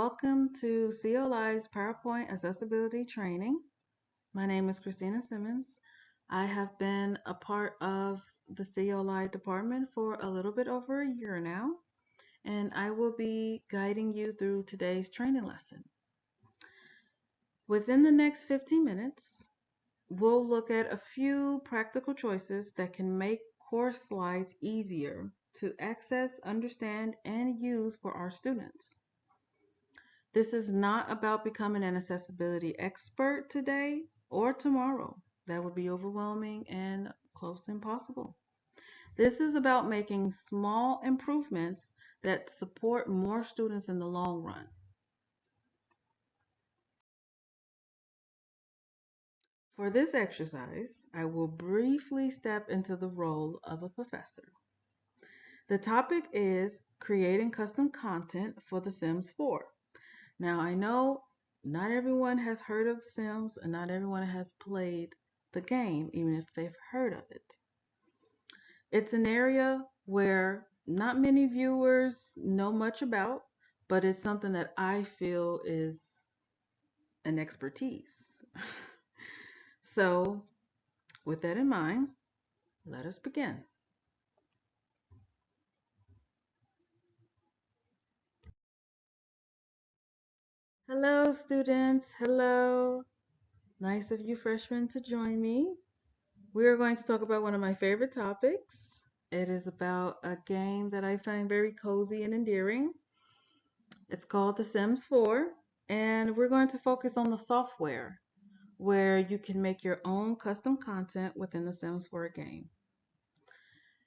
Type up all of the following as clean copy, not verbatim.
welcome to CLI's PowerPoint Accessibility Training. My name is Christina Simmons. I have been a part of the CLI department for a little bit over a year now, and I will be guiding you through today's training lesson. Within the next 15 minutes, we'll look at a few practical choices that can make course slides easier to access, understand, and use for our students. This is not about becoming an accessibility expert today or tomorrow. That would be overwhelming and close to impossible. This is about making small improvements that support more students in the long run. For this exercise, I will briefly step into the role of a professor. The topic is creating custom content for The Sims 4. Now, I know not everyone has heard of The Sims and not everyone has played the game, even if they've heard of it. It's an area where not many viewers know much about, but it's something that I feel is an expertise. So, with that in mind, let us begin. Hello, students. Hello. Nice of you freshmen to join me. We are going to talk about one of my favorite topics. It is about a game that I find very cozy and endearing. It's called The Sims 4, and we're going to focus on the software where you can make your own custom content within The Sims 4 game.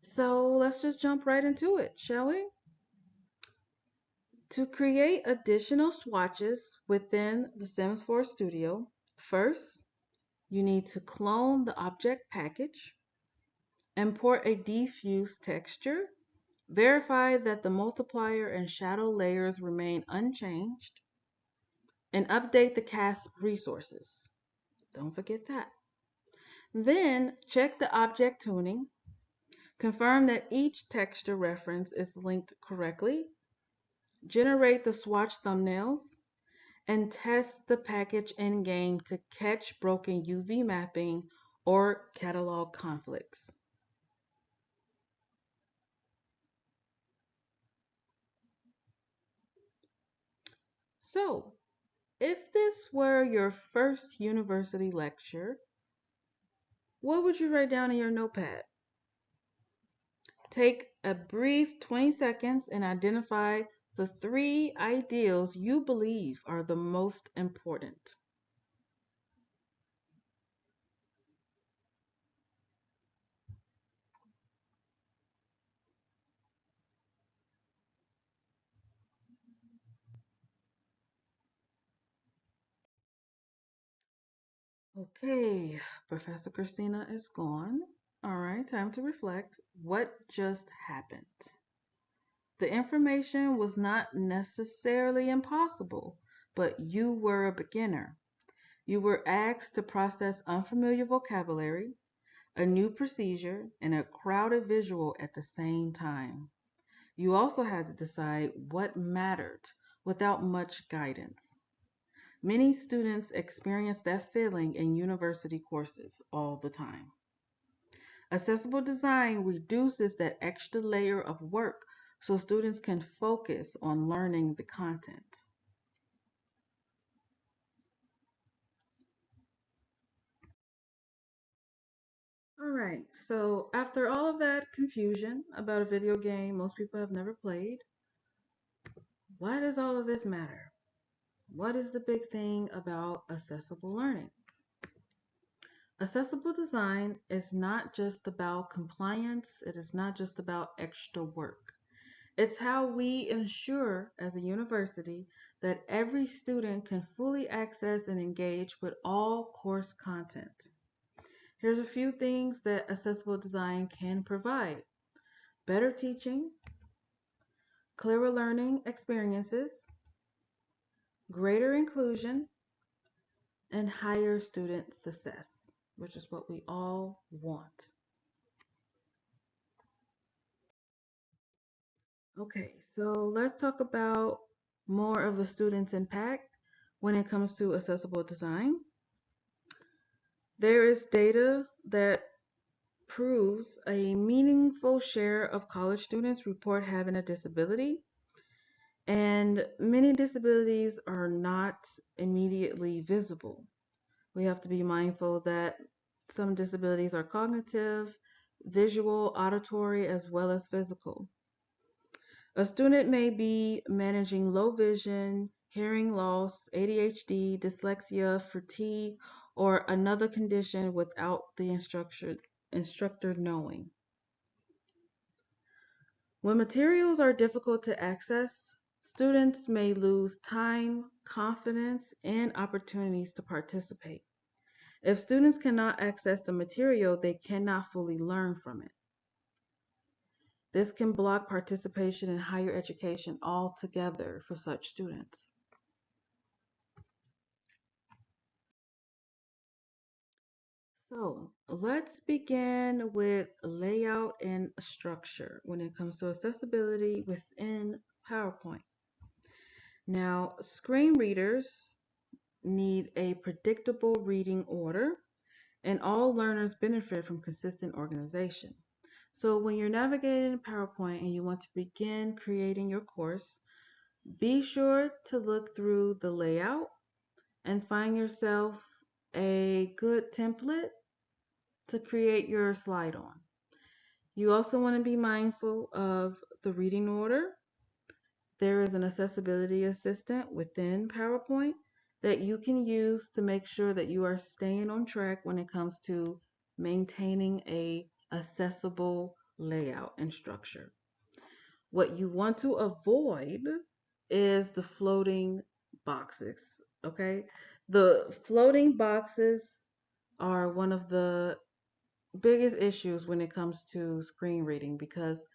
So let's just jump right into it, shall we? To create additional swatches within The Sims 4 Studio, first, you need to clone the object package, import a diffuse texture, verify that the multiplier and shadow layers remain unchanged, and update the cast resources. Don't forget that. Then check the object tuning, confirm that each texture reference is linked correctly, generate the swatch thumbnails, and test the package in-game to catch broken UV mapping or catalog conflicts. So, if this were your first university lecture, what would you write down in your notepad? Take a brief 20 seconds and identify the 3 ideals you believe are the most important. Okay, Professor Christina is gone. All right, time to reflect. What just happened? The information was not necessarily impossible, but you were a beginner. You were asked to process unfamiliar vocabulary, a new procedure, and a crowded visual at the same time. You also had to decide what mattered without much guidance. Many students experience that feeling in university courses all the time. Accessible design reduces that extra layer of work so students can focus on learning the content. All right, so after all of that confusion about a video game most people have never played, why does all of this matter? What is the big thing about accessible learning? Accessible design is not just about compliance, it is not just about extra work. It's how we ensure as a university that every student can fully access and engage with all course content. Here's a few things that accessible design can provide: better teaching, clearer learning experiences, greater inclusion, and higher student success, which is what we all want. Okay, so let's talk about more of the student's impact when it comes to accessible design. There is data that proves a meaningful share of college students report having a disability, and many disabilities are not immediately visible. We have to be mindful that some disabilities are cognitive, visual, auditory, as well as physical. A student may be managing low vision, hearing loss, ADHD, dyslexia, fatigue, or another condition without the instructor knowing. When materials are difficult to access, students may lose time, confidence, and opportunities to participate. If students cannot access the material, they cannot fully learn from it. This can block participation in higher education altogether for such students. So let's begin with layout and structure when it comes to accessibility within PowerPoint. Now, screen readers need a predictable reading order, and all learners benefit from consistent organization. So when you're navigating in PowerPoint and you want to begin creating your course, be sure to look through the layout and find yourself a good template to create your slide on. You also want to be mindful of the reading order. There is an accessibility assistant within PowerPoint that you can use to make sure that you are staying on track when it comes to maintaining a accessible layout and structure. What you want to avoid is the floating boxes, okay? The floating boxes are one of the biggest issues when it comes to screen reading because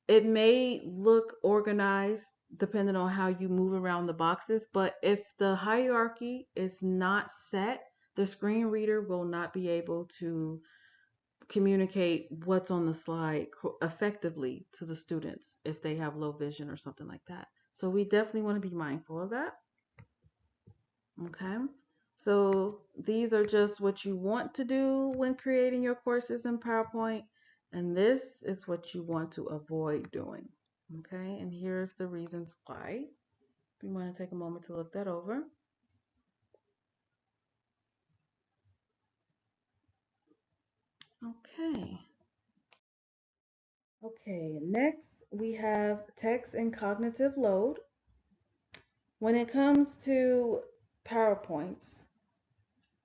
it may look organized depending on how you move around the boxes, but if the hierarchy is not set, the screen reader will not be able to communicate what's on the slide effectively to the students if they have low vision or something like that. So we definitely want to be mindful of that. Okay. So these are just what you want to do when creating your courses in PowerPoint, and this is what you want to avoid doing. Okay, and here's the reasons why. If you want to take a moment to look that over. Okay. Okay, next we have text and cognitive load. When it comes to PowerPoints,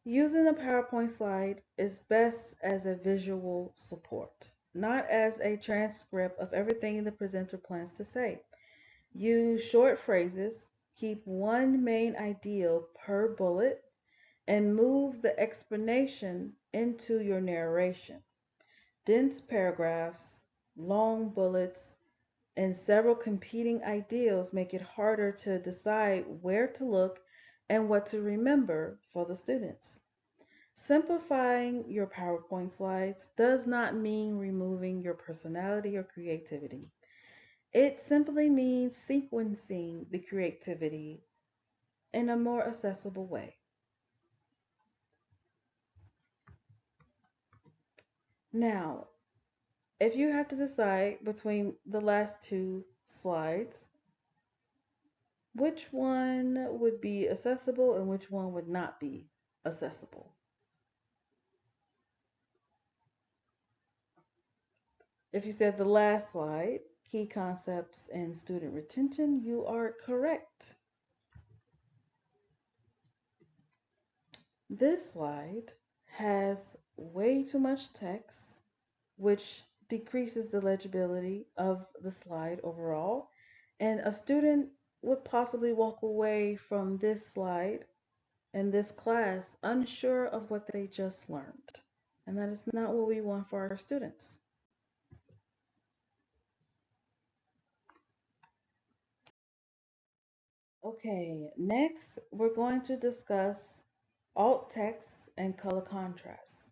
using a PowerPoint slide is best as a visual support, not as a transcript of everything the presenter plans to say. Use short phrases, keep one main ideal per bullet, and move the explanation into your narration. Dense paragraphs, long bullets, and several competing ideals make it harder to decide where to look and what to remember for the students. Simplifying your PowerPoint slides does not mean removing your personality or creativity. It simply means sequencing the creativity in a more accessible way. Now, if you have to decide between the last two slides, which one would be accessible and which one would not be accessible? If you said the last slide, key concepts and student retention, you are correct. This slide has way too much text, which decreases the legibility of the slide overall, and a student would possibly walk away from this slide and this class unsure of what they just learned. And that is not what we want for our students. Okay, next we're going to discuss alt text and color contrast.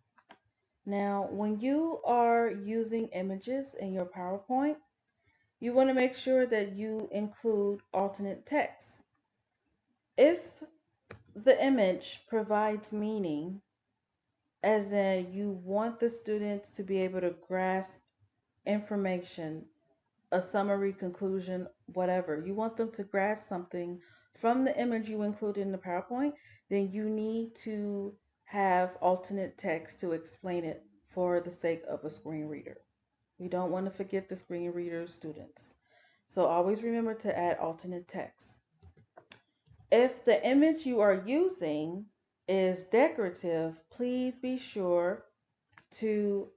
Now, when you are using images in your PowerPoint, You want to make sure that you include alternate text. If the image provides meaning, as in you want the students to be able to grasp information, a summary, conclusion, whatever, you want them to grasp something from the image you include in the PowerPoint, then you need to have alternate text to explain it for the sake of a screen reader. We don't want to forget the screen reader students. So always remember to add alternate text. If the image you are using is decorative, please be sure to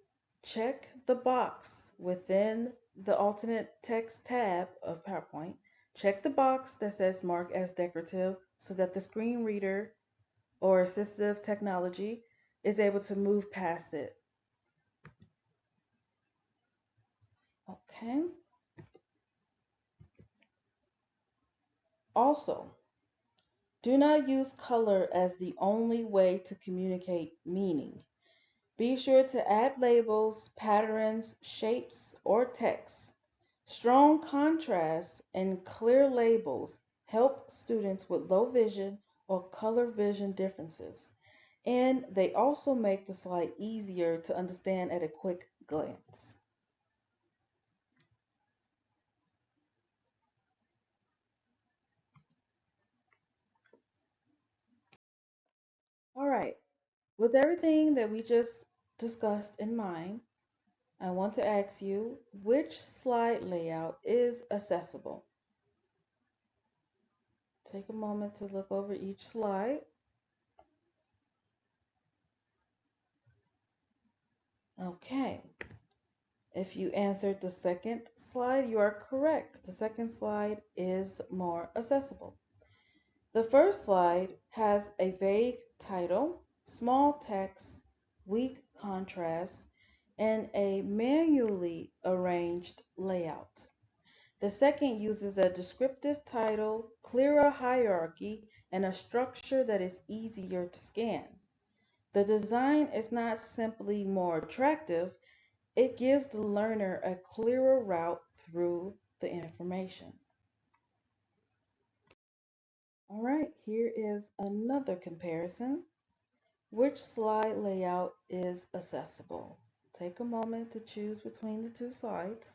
check the box within the alternate text tab of PowerPoint. Check the box that says mark as decorative so that the screen reader or assistive technology is able to move past it. Okay. Also, do not use color as the only way to communicate meaning. Be sure to add labels, patterns, shapes, or text. Strong contrast and clear labels help students with low vision or color vision differences, and they also make the slide easier to understand at a quick glance. All right, with everything that we just discussed in mind, I want to ask you which slide layout is accessible. Take a moment to look over each slide. Okay, if you answered the second slide, you are correct. The second slide is more accessible. The first slide has a vague title, small text, weak contrast, and a manually arranged layout. The second uses a descriptive title, clearer hierarchy, and a structure that is easier to scan. The design is not simply more attractive, it gives the learner a clearer route through the information. All right, here is another comparison. Which slide layout is accessible? Take a moment to choose between the two slides.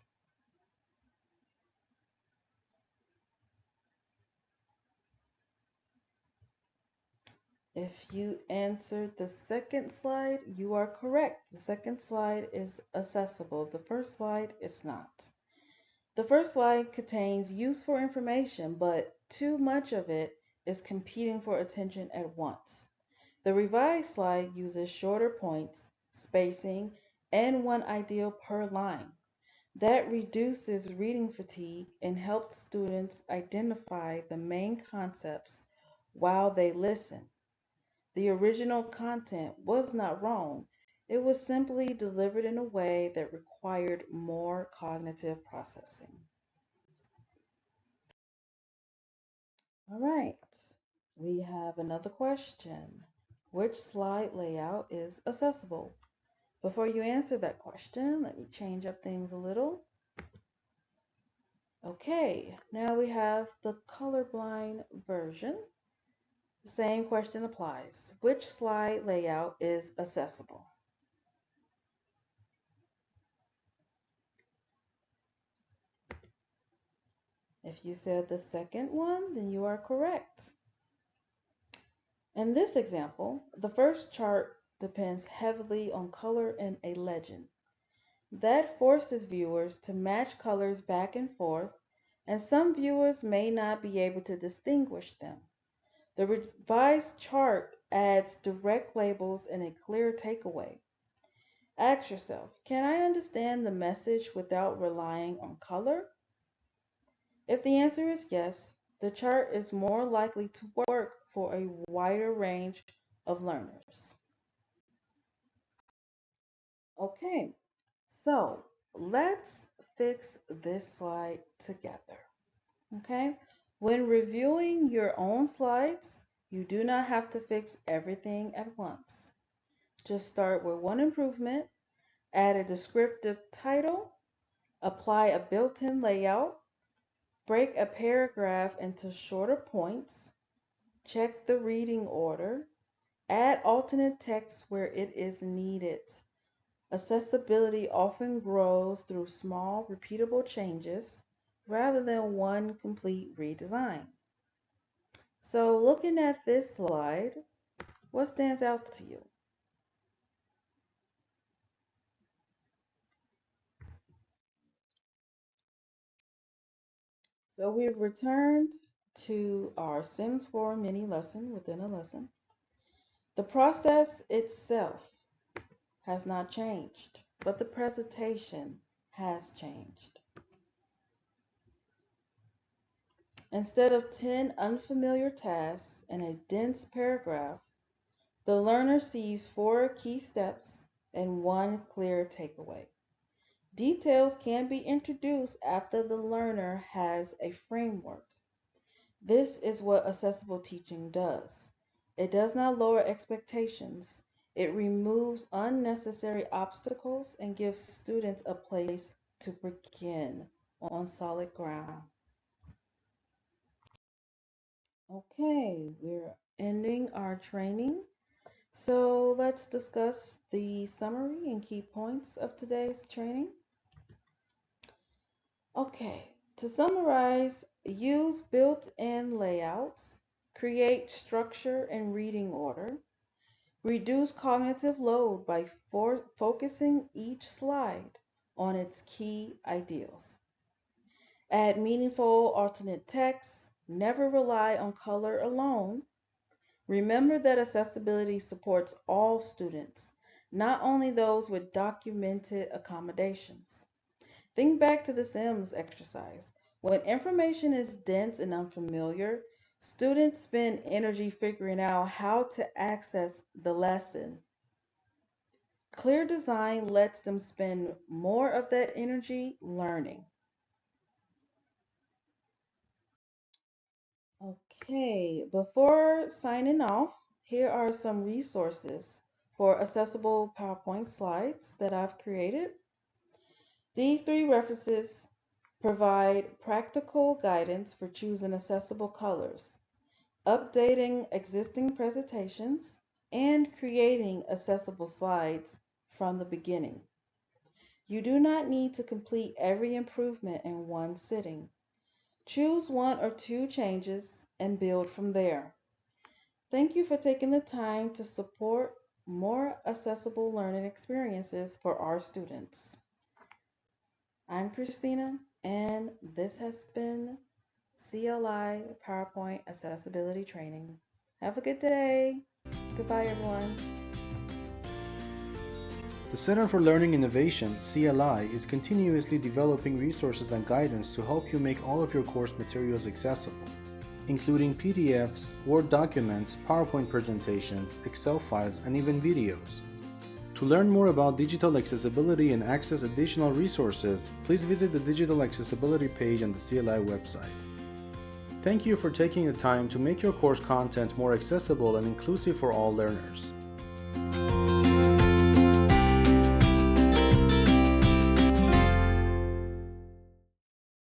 If you answered the second slide, you are correct. The second slide is accessible. The first slide is not. The first slide contains useful information, but too much of it is competing for attention at once. The revised slide uses shorter points, spacing, and one ideal per line. That reduces reading fatigue and helps students identify the main concepts while they listen. The original content was not wrong. It was simply delivered in a way that required more cognitive processing. All right, we have another question. Which slide layout is accessible? Before you answer that question, let me change up things a little. Okay, now we have the colorblind version. The same question applies. Which slide layout is accessible? If you said the second one, then you are correct. In this example, the first chart depends heavily on color and a legend. That forces viewers to match colors back and forth, and some viewers may not be able to distinguish them. The revised chart adds direct labels and a clear takeaway. Ask yourself, can I understand the message without relying on color? If the answer is yes, the chart is more likely to work for a wider range of learners. Okay, so let's fix this slide together. Okay, when reviewing your own slides, you do not have to fix everything at once. Just start with one improvement, add a descriptive title, Apply a built-in layout, break a paragraph into shorter points, check the reading order, add alternate text where it is needed. Accessibility often grows through small, repeatable changes rather than one complete redesign. So, looking at this slide, what stands out to you? So, we've returned to our Sims 4 mini lesson within a lesson. The process itself has not changed, but the presentation has changed. Instead of 10 unfamiliar tasks and a dense paragraph, the learner sees 4 key steps and 1 clear takeaway. Details can be introduced after the learner has a framework. This is what accessible teaching does. It does not lower expectations. It removes unnecessary obstacles and gives students a place to begin on solid ground. Okay, we're ending our training. So let's discuss the summary and key points of today's training. Okay, to summarize, use built-in layouts, create structure and reading order, reduce cognitive load by focusing each slide on its key ideals. Add meaningful alternate text, never rely on color alone. Remember that accessibility supports all students, not only those with documented accommodations. Think back to the Sims exercise. When information is dense and unfamiliar, students spend energy figuring out how to access the lesson. Clear design lets them spend more of that energy learning. Okay, before signing off, here are some resources for accessible PowerPoint slides that I've created. These 3 references provide practical guidance for choosing accessible colors, updating existing presentations, and creating accessible slides from the beginning. You do not need to complete every improvement in one sitting. Choose 1 or 2 changes and build from there. Thank you for taking the time to support more accessible learning experiences for our students. I'm Christina, and this has been CLI PowerPoint Accessibility Training. Have a good day. Goodbye, everyone. The Center for Learning Innovation, CLI, is continuously developing resources and guidance to help you make all of your course materials accessible, including PDFs, Word documents, PowerPoint presentations, Excel files, and even videos. To learn more about digital accessibility and access additional resources, please visit the Digital Accessibility page on the CLI website. Thank you for taking the time to make your course content more accessible and inclusive for all learners.